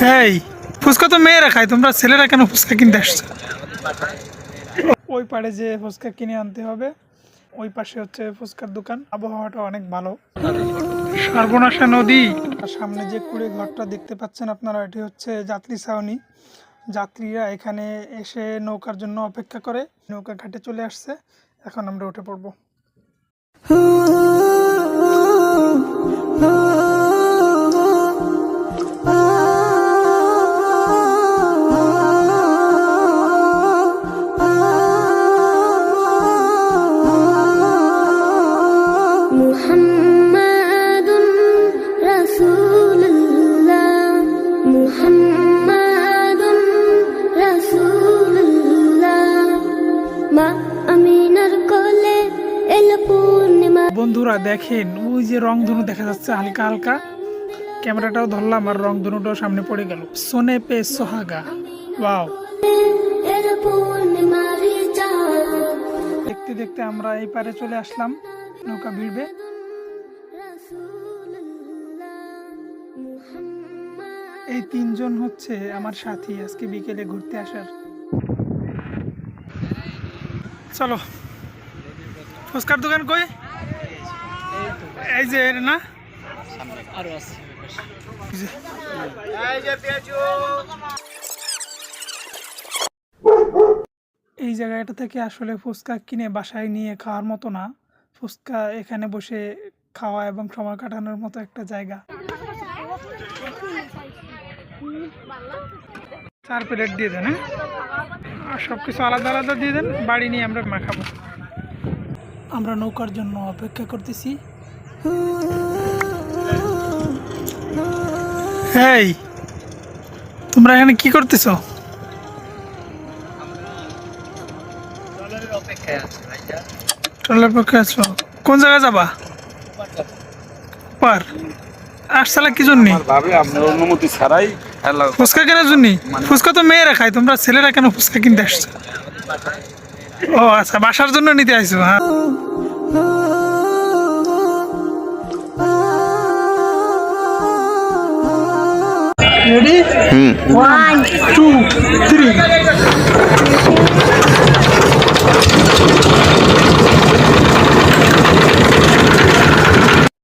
এই ফুচকা তো মেয়েরা খায়, তোমরা ছেলেরা কেন ফুচকা কিনতে আসছো? ওই পাড়ে যে ফুচকা কিনে আনতে হবে, ওই পাশে হচ্ছে ফুচকার দোকান। আবহাওয়াটা অনেক ভালো। সর্বনাশা নদী, আর সামনে যে কুড়ে ঘরটা দেখতে পাচ্ছেন আপনারা, এটি হচ্ছে যাত্রী ছাউনি। যাত্রীরা এখানে এসে নৌকার জন্য অপেক্ষা করে। নৌকা ঘাটে চলে আসছে, এখন আমরা উঠে পড়বো। বন্ধুরা দেখেন, ওই যে রংধনু দেখা যাচ্ছে হালকা হালকা। ক্যামেরাটাও ধরলাম আর রংধনুটাও সামনে পড়ে গেল। সোনে পে সোহাগা, ওয়াও। দেখতে দেখতে আমরা এই পারে চলে আসলাম, নৌকা ভিড়বে। এই তিনজন হচ্ছে আমার সাথী আজকে বিকেলে ঘুরতে আসার। চলো, ফুচকার দোকান কই? এই যে না, এই জায়গাটা থেকে আসলে ফুচকা কিনে বাসায় নিয়ে খাওয়ার মতো না। ফুচকা এখানে বসে খাওয়া এবং সময় কাটানোর মতো একটা জায়গা। 4 প্লেট দিয়ে দেন, হ্যাঁ, আর সবকিছু আলাদা আলাদা দিয়ে দেন। বাড়ি নিয়ে আমরা মাখাবো। আমরা নৌকার জন্য অপেক্ষা করতেছি। এই তোমরা এখানে কি করতেছো? ট্রলার অপেক্ষায় আছো? কোন জায়গায় যাবা? পার আসছালা কি জন্য? অনুমতি ছাড়াই ফুচকা কেনার জন্য? ফুচকা তো মেয়েরা খায়, তোমরা ছেলেরা কেন ফুচকা কিনতে আসছো? ও আচ্ছা, বাসার জন্য নিতে আসছো। হ্যাঁ, রেডি? 1 2 3